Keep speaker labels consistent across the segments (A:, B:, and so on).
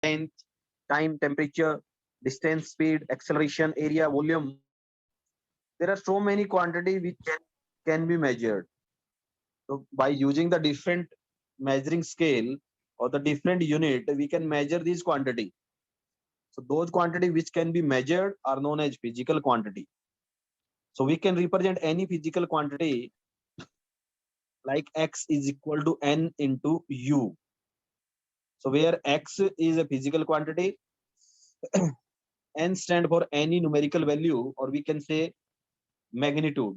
A: length, time, temperature, distance, speed, acceleration, area, volume. There are so many quantity which can be measured. So by using the different measuring scale or the different unit, we can measure these quantity. So those quantity which can be measured are known as physical quantity. So we can represent any physical quantity like x is equal to n into u. So where x is a physical quantity, n stand for any numerical value, or we can say magnitude,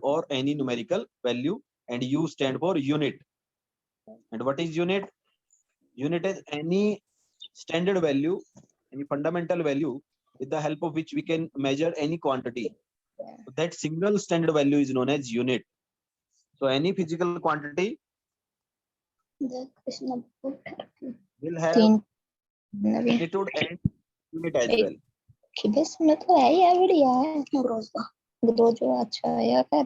A: or any numerical value, and u stand for unit. And what is unit? Unit is any standard value, any fundamental value with the help of which we can measure any quantity. So that single standard value is known as unit. So any physical quantity will have magnitude and unit as well.
B: बस में तो है यार बढ़िया है ग्रोजो अच्छा है यार क्या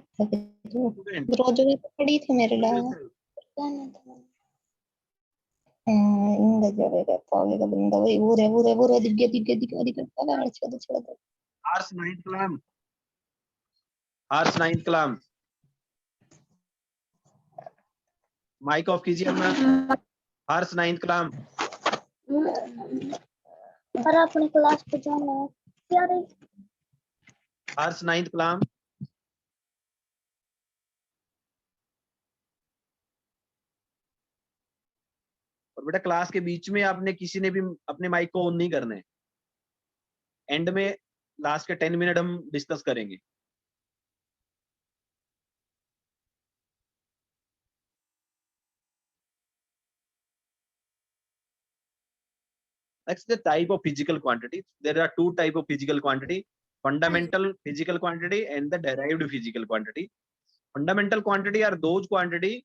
B: ग्रोजो में पड़ी थी मेरे लिए இந்த ஜோடியில பாவிக बंदा वही ஊரே दिखे पता है छोड़
A: Ars ninth kalam. Ars ninth kalam. Mike off कीजिए अपना. हर्ष नाइन्थ कलाम.
B: पर अपनी क्लास पे जाना है क्या रे
A: हर्ष नाइन्थ कलाम. और बेटा क्लास के बीच में आपने किसी ने भी अपने माइक को ऑन नहीं करना है. एंड में लास्ट के 10 मिनट हम डिस्कस करेंगे. Next, the type of physical quantity. There are two type of physical quantity: fundamental physical quantity and the derived physical quantity. Fundamental quantity are those quantity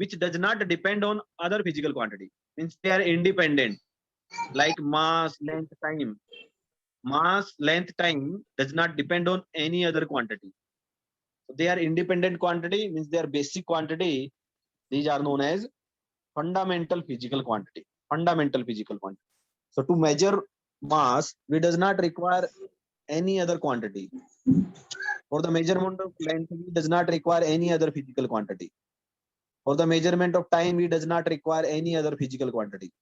A: which does not depend on other physical quantity. Means they are independent, like mass, length, time. Mass, length, time does not depend on any other quantity. So they are independent quantity, means they are basic quantity. These are known as fundamental physical quantity. Fundamental physical quantity. So to measure mass, we does not require any other quantity. For the measurement of length, we does not require any other physical quantity. For the measurement of time, we does not require any other physical quantity.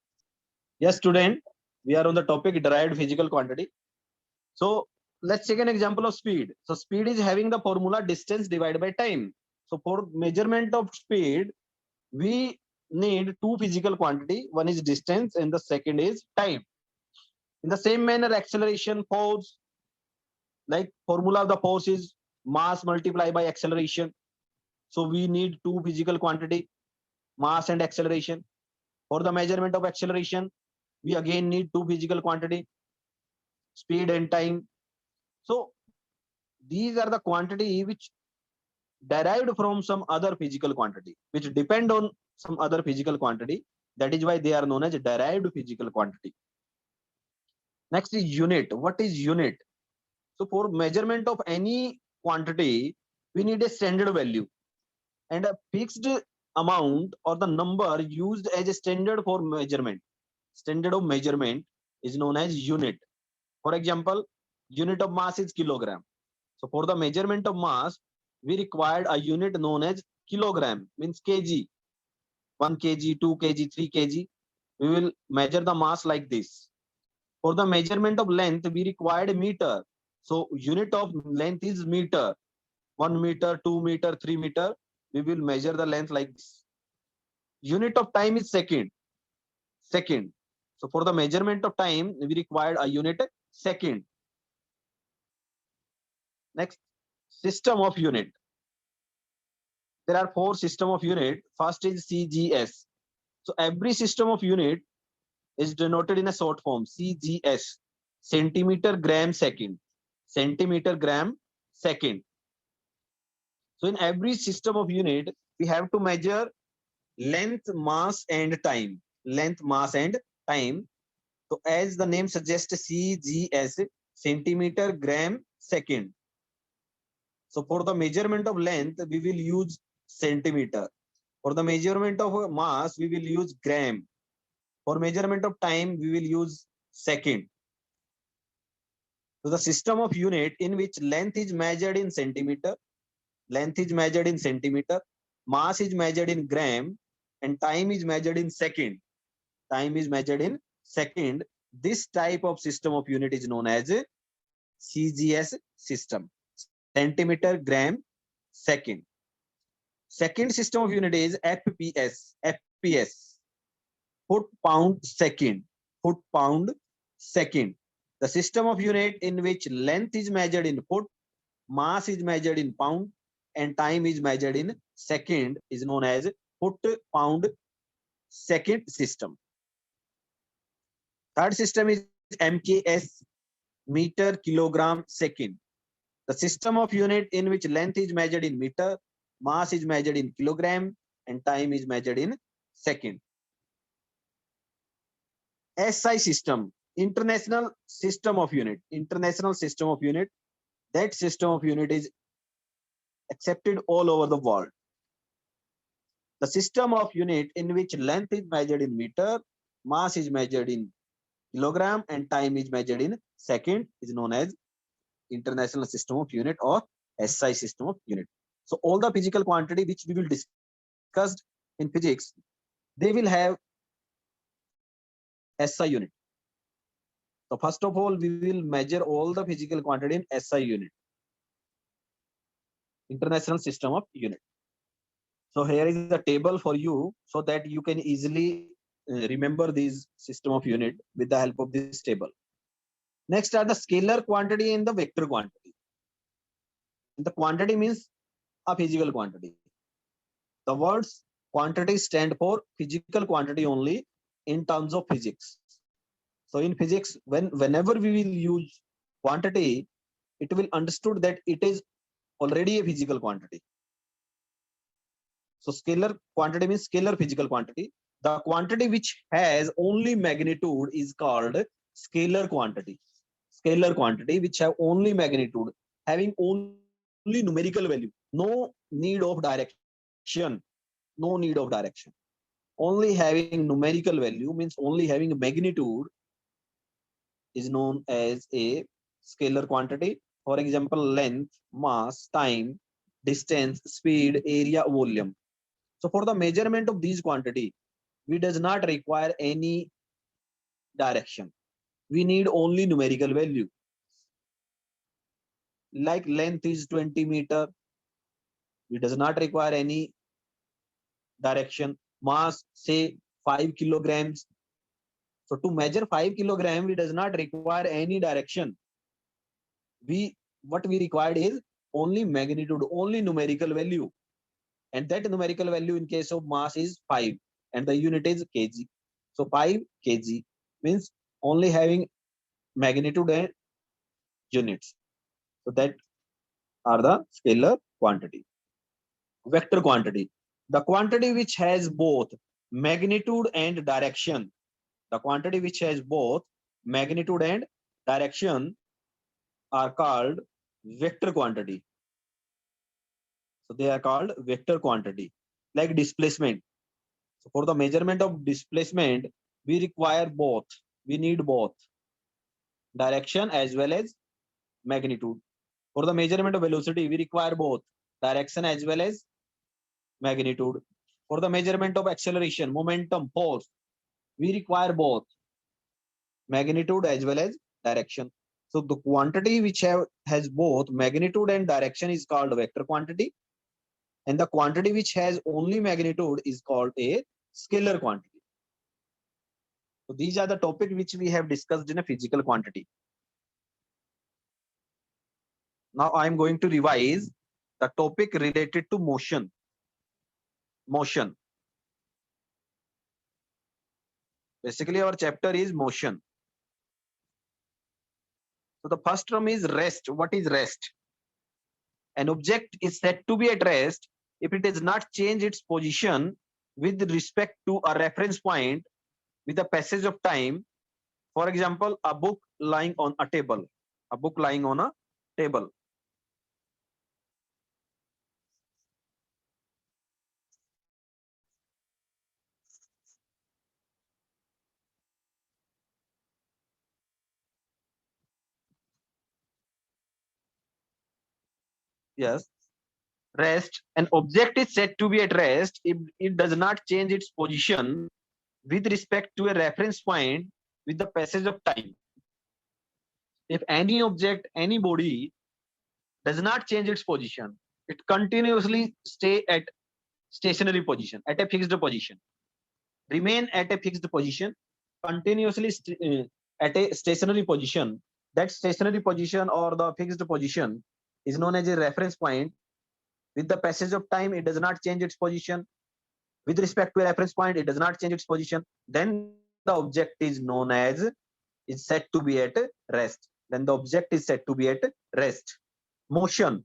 A: Yes, student, we are on the topic derived physical quantity. So let's take an example of speed. So speed is having the formula distance divided by time. So for measurement of speed, we need two physical quantity. One is distance and the second is time. In the same manner, acceleration, force, like formula of the force is mass multiplied by acceleration. So we need two physical quantity, mass and acceleration. For the measurement of acceleration, we again need two physical quantity, speed and time. So these are the quantity which derived from some other physical quantity, which depend on some other physical quantity. That is why they are known as derived physical quantity. Next is unit. What is unit? So for measurement of any quantity, we need a standard value and a fixed amount or the number used as a standard for measurement. Standard of measurement is known as unit. For example, unit of mass is kilogram. So for the measurement of mass, we required a unit known as kilogram, means kg. 1 kg, 2 kg, 3 kg. We will measure the mass like this. For the measurement of length, we required meter. So unit of length is meter. 1 meter, 2 meter, 3 meter. We will measure the length like this. Unit of time is second. Second. So for the measurement of time, we required a unit second. Next, system of unit. There are four system of unit. First is CGS. So every system of unit is denoted in a short form, CGS, centimeter gram second. Centimeter gram second. So in every system of unit, we have to measure length, mass and time. Length, mass and time. So as the name suggests, CGS, centimeter gram second. So for the measurement of length, we will use centimeter. For the measurement of mass, we will use gram. For measurement of time, we will use second. So the system of unit in which length is measured in centimeter, mass is measured in gram, and time is measured in second. This type of system of unit is known as a CGS system. Centimeter, gram, second. Second system of unit is FPS. Foot pound second. The system of unit in which length is measured in foot, mass is measured in pound, and time is measured in second is known as foot pound second system. Third system is MKS, meter kilogram second. The system of unit in which length is measured in meter, mass is measured in kilogram, and time is measured in second. SI system, international system of unit. That system of unit is accepted all over the world. The system of unit in which length is measured in meter, mass is measured in kilogram, and time is measured in second is known as international system of unit or SI system of unit. So all the physical quantity which we will discuss in physics, they will have SI unit. So first of all, we will measure all the physical quantity in SI unit, international system of unit. So here is the table for you so that you can easily remember these system of unit with the help of this table. Next are the scalar quantity and the vector quantity. And the quantity means a physical quantity. The words quantity stand for physical quantity only in terms of physics. So in physics, whenever we will use quantity, it will understood that it is already a physical quantity. So scalar quantity means scalar physical quantity. The quantity which has only magnitude is called scalar quantity. Scalar quantity which have only magnitude, having only numerical value, no need of direction. Only having numerical value means only having magnitude is known as a scalar quantity. For example, length, mass, time, distance, speed, area, volume. So for the measurement of these quantity, we does not require any direction. We need only numerical value. Like length is 20 meter. We does not require any direction. Mass, say 5 kilograms. So to measure 5 kilogram, we does not require any direction. What we required is only magnitude, only numerical value. And that numerical value in case of mass is 5 and the unit is kg. So 5 kg means only having magnitude and units. So that are the scalar quantity. Vector quantity, the quantity which has both magnitude and direction. The quantity which has both magnitude and direction are called vector quantity. So they are called vector quantity. Like displacement. So for the measurement of displacement, we require both. We need both direction as well as magnitude. For the measurement of velocity, we require both direction as well as magnitude. For the measurement of acceleration, momentum, force, we require both magnitude as well as direction. So the quantity which has both magnitude and direction is called vector quantity. And the quantity which has only magnitude is called a scalar quantity. So these are the topics which we have discussed in a physical quantity. Now I am going to revise the topic related to motion. Basically, our chapter is motion. So the first term is rest. What is rest? An object is said to be at rest if it does not change its position with respect to a reference point with the passage of time. For example, a book lying on a table. Yes. Rest. An object is said to be at rest if it does not change its position with respect to a reference point with the passage of time. If any object, any body does not change its position, it continuously stay at stationary position, at a fixed position, remain at a fixed position, continuously at a stationary position. That stationary position or the fixed position is known as a reference point. With the passage of time, it does not change its position. With respect to a reference point, it does not change its position. Then the object is known as, is said to be at rest. Then the object is said to be at rest. Motion.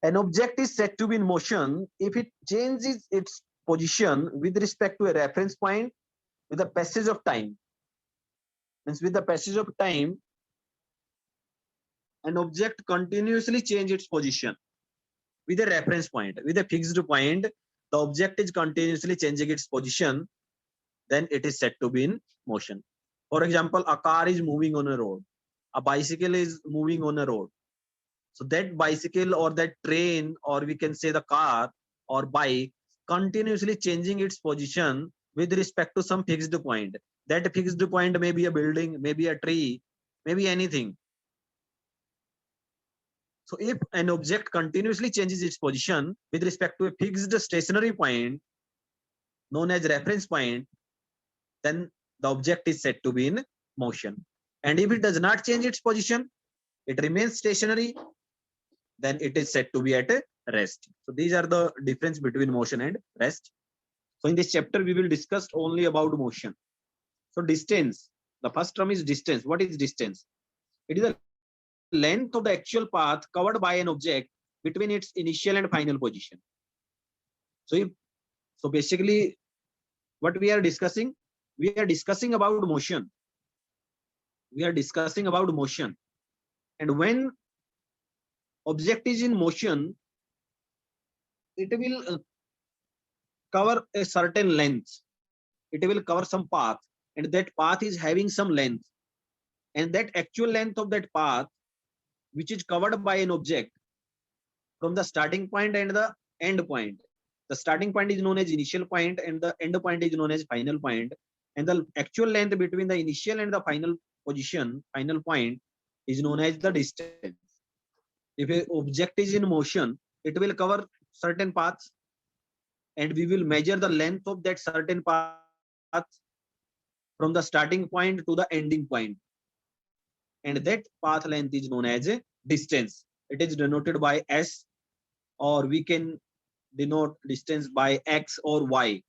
A: An object is said to be in motion if it changes its position with respect to a reference point with the passage of time. Means with the passage of time, an object continuously changes its position with a reference point, with a fixed point. The object is continuously changing its position, then it is said to be in motion. For example, a car is moving on a road, a bicycle is moving on a road. So that bicycle or that train, or we can say the car or bike, continuously changing its position with respect to some fixed point. That fixed point may be a building, maybe a tree, maybe anything. So if an object continuously changes its position with respect to a fixed stationary point known as reference point, then the object is said to be in motion. And if it does not change its position, it remains stationary, then it is said to be at rest. So these are the difference between motion and rest. So in this chapter, we will discuss only about motion. So distance, the first term is distance. What is distance? It is the length of the actual path covered by an object between its initial and final position. So basically, what we are discussing about motion. We are discussing about motion. And when object is in motion, it will cover a certain length. It will cover some path, and that path is having some length. And that actual length of that path, which is covered by an object from the starting point and the end point. The starting point is known as initial point, and the end point is known as final point. And the actual length between the initial and the final position, final point, is known as the distance. If an object is in motion, it will cover certain paths, and we will measure the length of that certain path from the starting point to the ending point. And that path length is known as a distance. It is denoted by S, or we can denote distance by X or Y.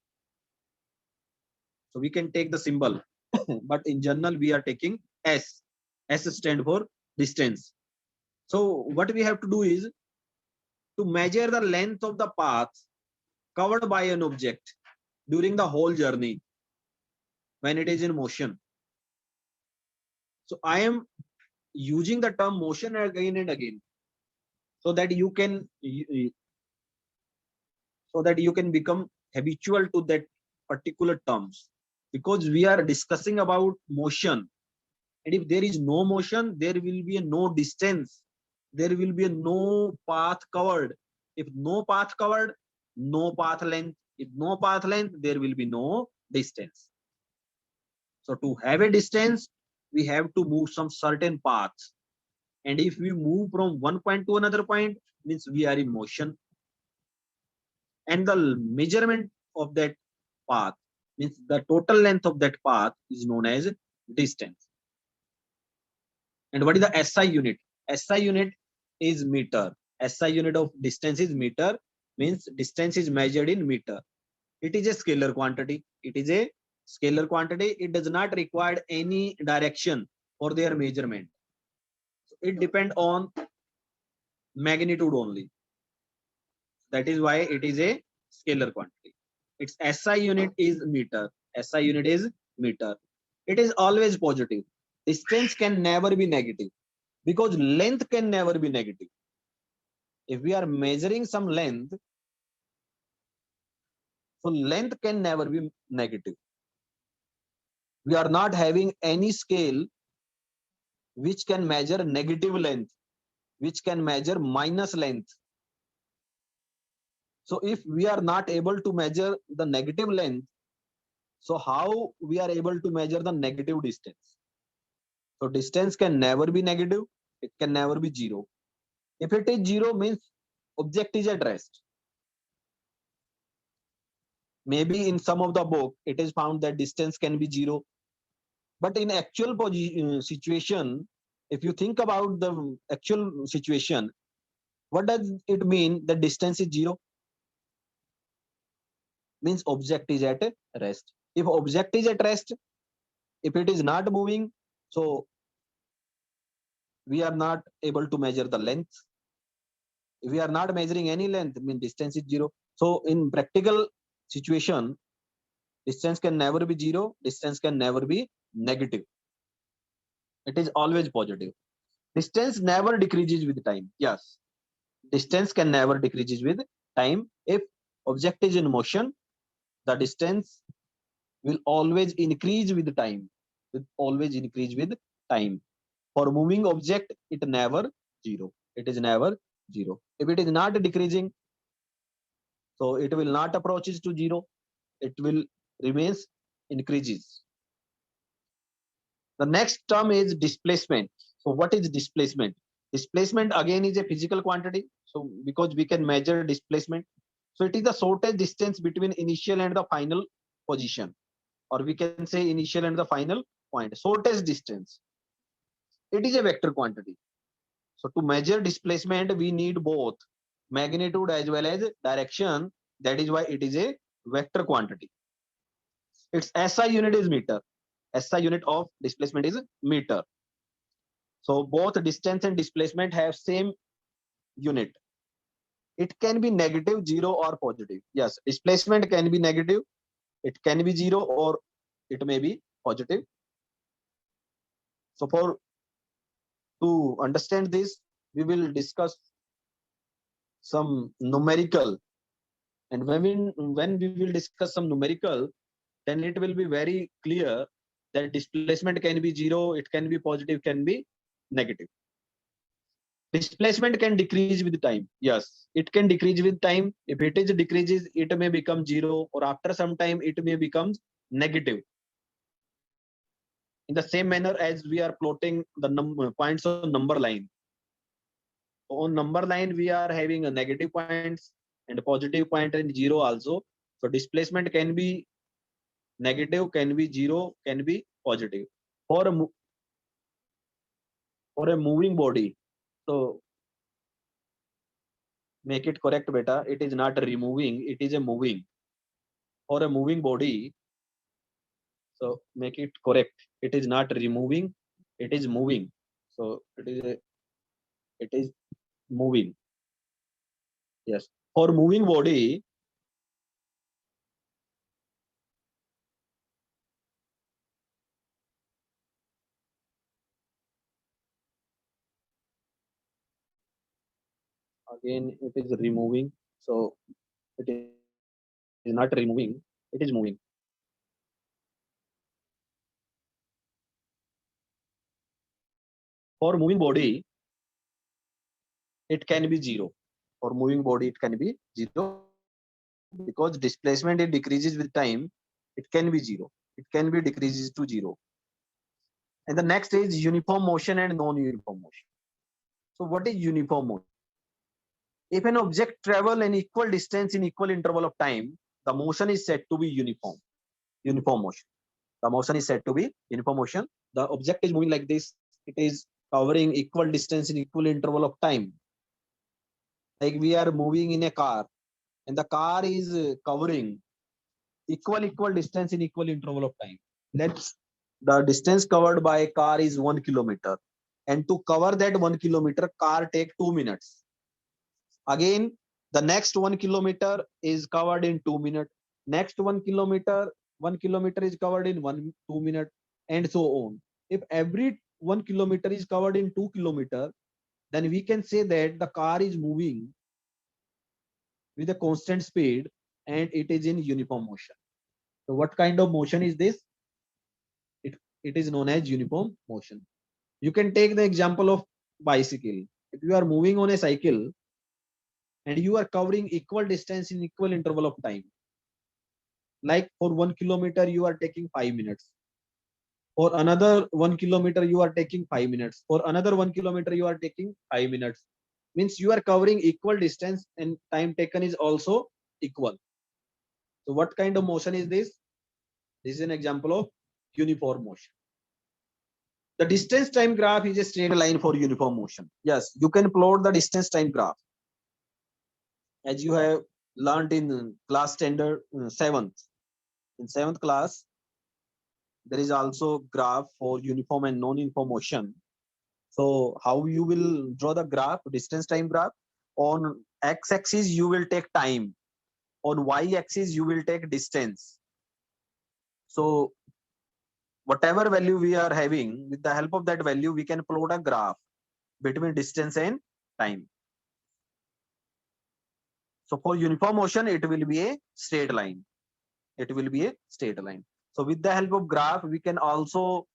A: So we can take the symbol, but in general, we are taking S. S stand for distance. So what we have to do is to measure the length of the path covered by an object during the whole journey when it is in motion. So I am using the term motion again and again so that you can become habitual to that particular terms, because we are discussing about motion. And if there is no motion, there will be no distance, there will be no path covered. If no path covered, no path length. If no path length, there will be no distance. So to have a distance, we have to move some certain paths. And if we move from one point to another point, means we are in motion. And the measurement of that path, means the total length of that path, is known as distance. And what is the SI unit? SI unit is meter. SI unit of distance is meter, means distance is measured in meter. It is a scalar quantity. It is a scalar quantity. It does not require any direction for their measurement. So it depends on magnitude only. That is why it is a scalar quantity. Its SI unit is meter. SI unit is meter. It is always positive. Distance can never be negative, because length can never be negative. If we are measuring some length, so length can never be negative. We are not having any scale which can measure negative length. which can measure minus length. So if we are not able to measure the negative length, so how we are able to measure the negative distance? So distance can never be negative, it can never be zero. If it is zero, means object is at rest. Maybe in some of the book it is found that distance can be zero, but in actual situation, if you think about the actual situation, what does it mean that distance is zero? Means object is at rest. If object is at rest, if it is not moving, so we are not able to measure the length. If we are not measuring any length, mean distance is zero. So in practical situation, distance can never be zero, distance can never be negative. It is always positive. Distance never decreases with time. Yes, distance can never decreases with time. If object is in motion, the distance will always increase with time. Will always increase with time. For moving object, it never zero. It is never zero. If it is not decreasing, so it will not approaches to zero. It will remains increases. The next term is displacement. So what is displacement? Displacement again is a physical quantity. So because we can measure displacement, so it is the shortest distance between initial and the final position, or we can say initial and the final point. Shortest distance. It is a vector quantity. So to measure displacement, we need both magnitude as well as direction. That is why it is a vector quantity. Its SI unit is meter. SI unit of displacement is meter. So both distance and displacement have same unit. It can be negative, zero, or positive. Yes, displacement can be negative, it can be zero, or it may be positive. So for to understand this, we will discuss some numerical, and when we will discuss some numerical, then it will be very clear that displacement can be zero, it can be positive, can be negative. Displacement can decrease with time. Yes, it can decrease with time. If it is decreases, it may become zero, or after some time it may become negative. In the same manner as we are plotting the points on number line. On number line, we are having a negative points and a positive point and zero also. So displacement can be negative, can be zero, can be positive. For a moving body, so make it correct beta, it is not removing, it is a moving. For a moving body, so make it correct, it is not removing, it is moving. So it is moving. Yes, for moving body, again it is removing, so it is not removing, it is moving. For moving body, it can be zero. For moving body, it can be zero, because displacement, it decreases with time. It can be zero, it can be decreases to zero. And the next is uniform motion and non-uniform motion. So what is uniform motion? If an object travel an equal distance in equal interval of time, the motion is said to be uniform. Uniform motion. The motion is said to be uniform motion. The object is moving like this. It is covering equal distance in equal interval of time. Like we are moving in a car, and the car is covering equal distance in equal interval of time. Let's the distance covered by a car is 1 kilometer, and to cover that 1 kilometer, car take 2 minutes. Again, the next 1 kilometer is covered in 2 minutes. Next 1 kilometer is covered in 2 minutes, and so on. If every 1 kilometer is covered in 2 kilometer, then we can say that the car is moving with a constant speed and it is in uniform motion. So what kind of motion is this? It is known as uniform motion. You can take the example of bicycle. If you are moving on a cycle and you are covering equal distance in equal interval of time, like for 1 kilometer you are taking 5 minutes, for another 1 kilometer you are taking 5 minutes, for another 1 kilometer you are taking 5 minutes, means you are covering equal distance and time taken is also equal. So what kind of motion is this? This is an example of uniform motion. The distance time graph is a straight line for uniform motion. Yes, you can plot the distance time graph as you have learned in class standard 7th. In 7th class, there is also graph for uniform and non-uniform motion. So how you will draw the graph, distance time graph? On x-axis you will take time, on y-axis you will take distance. So whatever value we are having, with the help of that value we can plot a graph between distance and time. So for uniform motion it will be a straight line. It will be a straight line. So with the help of graph we can also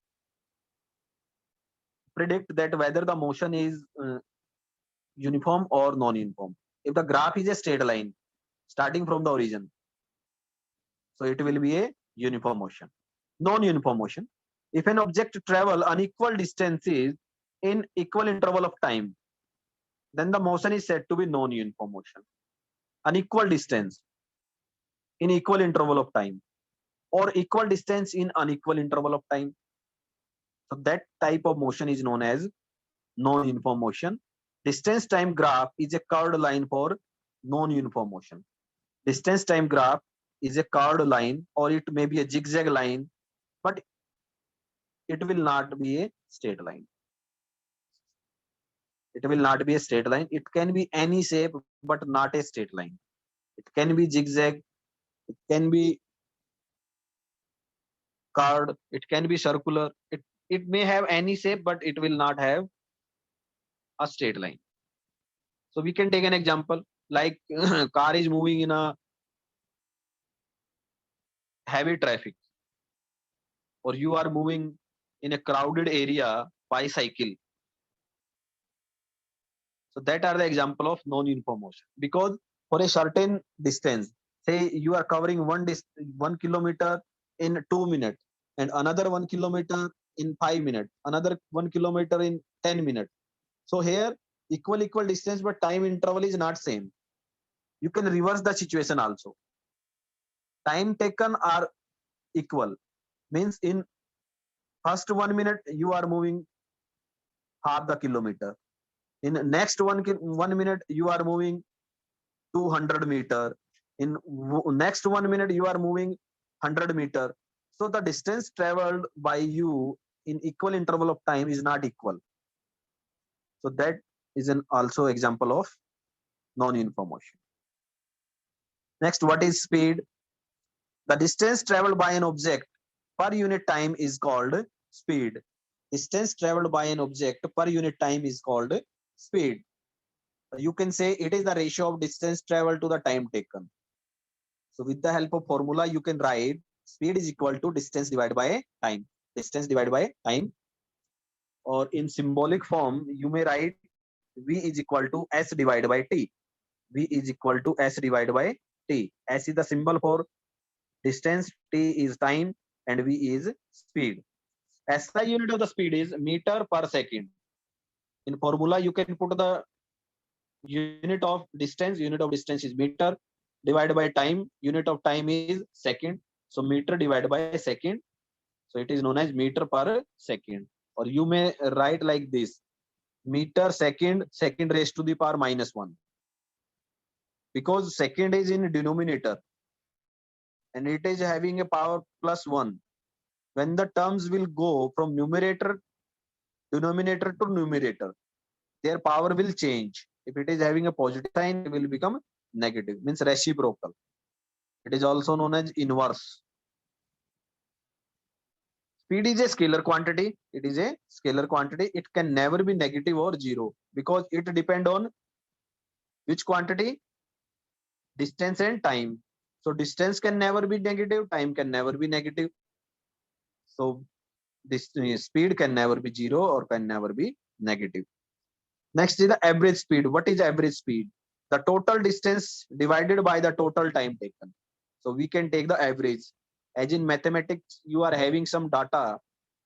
A: predict that whether the motion is uniform or non-uniform. If the graph is a straight line starting from the origin, so it will be a uniform motion. Non-uniform motion, if an object travel unequal distances in equal interval of time, then the motion is said to be non-uniform motion. Unequal distance in equal interval of time or equal distance in unequal interval of time, so that type of motion is known as non-uniform motion. Distance time graph is a curved line for non-uniform motion. Distance time graph is a curved line or it may be a zigzag line, but it will not be a straight line. It will not be a straight line. It can be any shape, but not a straight line. It can be zigzag, it can be curved, it can be circular. It may have any shape, but it will not have a straight line. So we can take an example like car is moving in a heavy traffic, or you are moving in a crowded area by cycle. So that are the example of non-uniform motion, because for a certain distance, say you are covering 1 kilometer in 2 minutes and another 1 kilometer in 5 minutes, another 1 kilometer in 10 minutes. So here equal distance, but time interval is not same. You can reverse the situation also. Time taken are equal, means in first 1 minute you are moving half the kilometer, in next 1 minute you are moving 200 meter, in next 1 minute you are moving 100 meter. So the distance traveled by you in equal interval of time is not equal. So that is an also example of non-uniform motion. Next, what is speed? The distance traveled by an object per unit time is called speed. Distance traveled by an object per unit time is called speed. You can say it is the ratio of distance traveled to the time taken. So with the help of formula, you can write speed is equal to distance divided by time. Distance divided by time. Or in symbolic form, you may write V is equal to S divided by T. V is equal to S divided by T. S is the symbol for distance, T is time, and V is speed. SI unit of the speed is meter per second. In formula, you can put the unit of distance is meter, divided by time, unit of time is second. So meter divided by second. So it is known as meter per second. Or you may write like this: meter second, second raised to the power -1. Because second is in denominator and it is having a power +1. When the terms will go from denominator to numerator, their power will change. If it is having a positive sign, it will become negative, means reciprocal. It is also known as inverse. Speed is a scalar quantity. It is a scalar quantity. It can never be negative or zero because it depends on which quantity? Distance and time. So distance can never be negative, time can never be negative. So this speed can never be zero or can never be negative. Next is the average speed. What is average speed? The total distance divided by the total time taken. So we can take the average. As in mathematics, you are having some data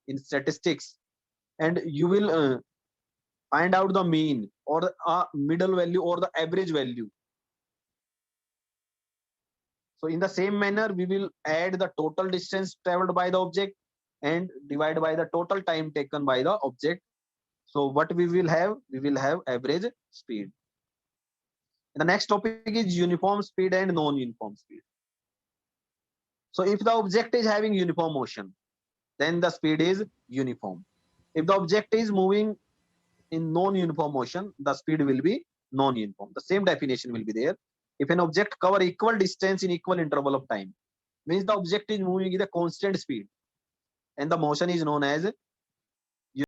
A: in statistics, and you will find out the mean or the middle value or the average value. So in the same manner, we will add the total distance traveled by the object and divide by the total time taken by the object. So what we will have? We will have average speed. And the next topic is uniform speed and non-uniform speed. So if the object is having uniform motion, then the speed is uniform. If the object is moving in non-uniform motion, the speed will be non-uniform. The same definition will be there. If an object cover equal distance in equal interval of time, means the object is moving with a constant speed, and the motion is known as